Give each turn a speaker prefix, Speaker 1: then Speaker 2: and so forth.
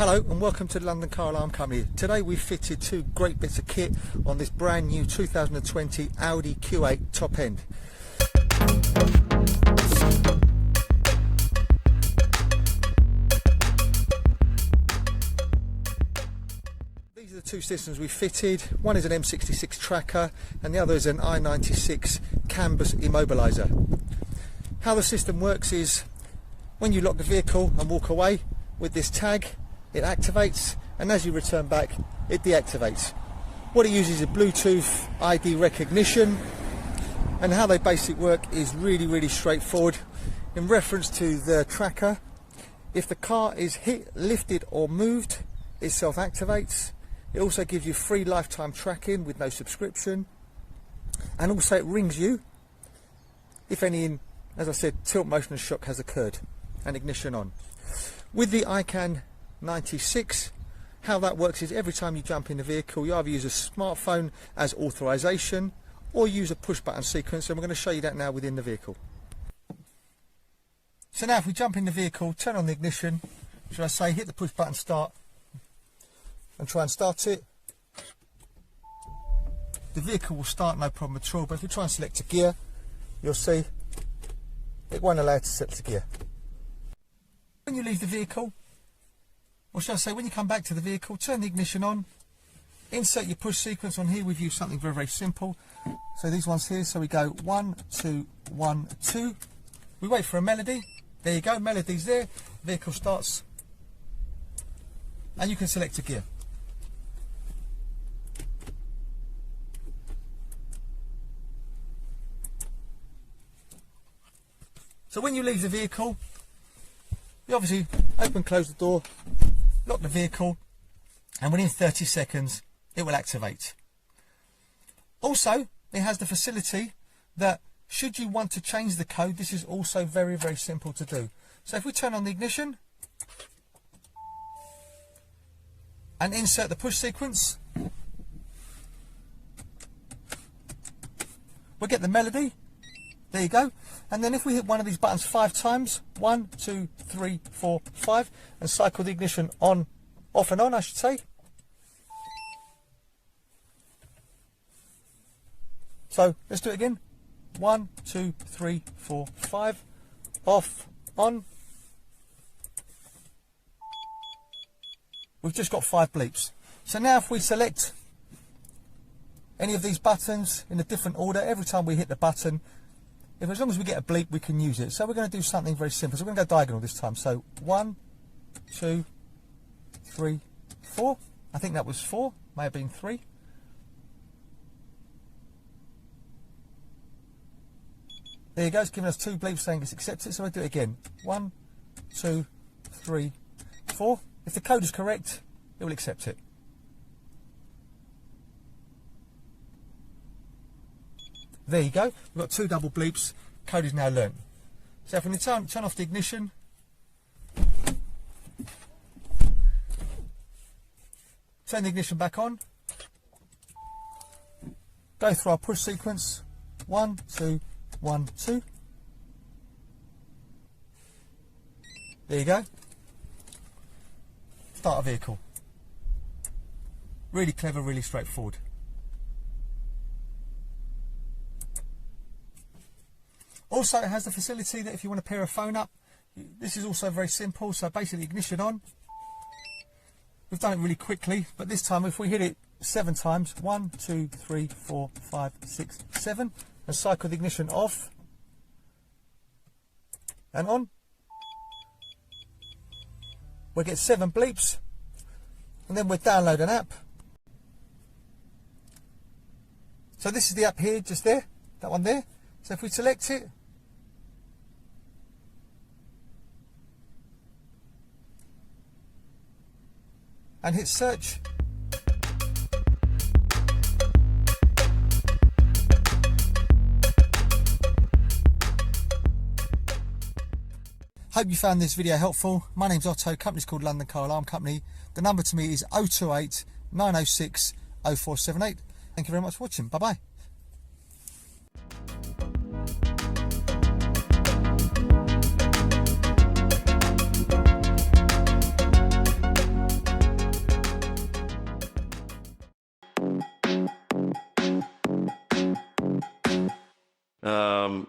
Speaker 1: Hello and welcome to the London Car Alarm Company. Today we fitted two great bits of kit on this brand new 2020 Audi Q8 top end. These are the two systems we fitted. One is an M66 tracker and the other is an i96 canvas immobiliser. How the system works is when you lock the vehicle and walk away with this tag, it activates, and as you return back it deactivates. What it uses is Bluetooth ID recognition, and how they basically work is really straightforward. In reference to the tracker, if the car is hit, lifted or moved, it self-activates. It also gives you free lifetime tracking with no subscription, and also it rings you if any, as I said, tilt motion and shock has occurred, and ignition on. With the i96, how that works is every time you jump in the vehicle, you either use a smartphone as authorization or use a push button sequence, and we're going to show you that now within the vehicle. So now if we jump in the vehicle, turn on the ignition, should I say, hit the push button start and try and start it, the vehicle will start no problem at all. But if we try and select a gear, you'll see it won't allow it to select a gear. When you leave the vehicle, or shall I say when you come back to the vehicle, turn the ignition on, insert your push sequence. On here we've used something very simple, so these ones here, so we go 1 2 1 2, we wait for a melody, there you go, melody's there, vehicle starts, and you can select a gear. So when you leave the vehicle, you obviously open, close the door, lock the vehicle, and within 30 seconds it will activate. Also, it has the facility that should you want to change the code, this is also very simple to do. So if we turn on the ignition and insert the push sequence, we'll get the melody. There you go. And then if we hit one of these buttons 5 times, 1 2 3 4 5, and cycle the ignition on, off and on I should say. So let's do it again. 1 2 3 4 5, off, on. We've just got 5 bleeps. So now if we select any of these buttons in a different order, every time we hit the button, as long as we get a bleep, we can use it. So we're going to do something very simple. So we're going to go diagonal this time. So 1 2 3 4. I think that was 4. May have been 3. There you go. It's giving us 2 bleeps saying it's accepted. So we'll do it again. 1 2 3 4. If the code is correct, it will accept it. There you go, we've got 2 double bleeps, code is now learnt. So if we turn off the ignition, turn the ignition back on, go through our push sequence, 1 2 1 2, there you go, start a vehicle. Really clever, really straightforward. Also, it has the facility that if you want to pair a phone up, this is also very simple. So basically ignition on. We've done it really quickly, but this time if we hit it 7 times, 1 2 3 4 5 6 7, and cycle the ignition off and on, we'll get 7 bleeps, and then we'll download an app. So this is the app here, just there, that one there. So if we select it, and hit search, hope you found this video helpful. My name's Otto, company's called London Car Alarm Company. The number to me is 028 906 0478. Thank you very much for watching. Bye bye.
Speaker 2: Um,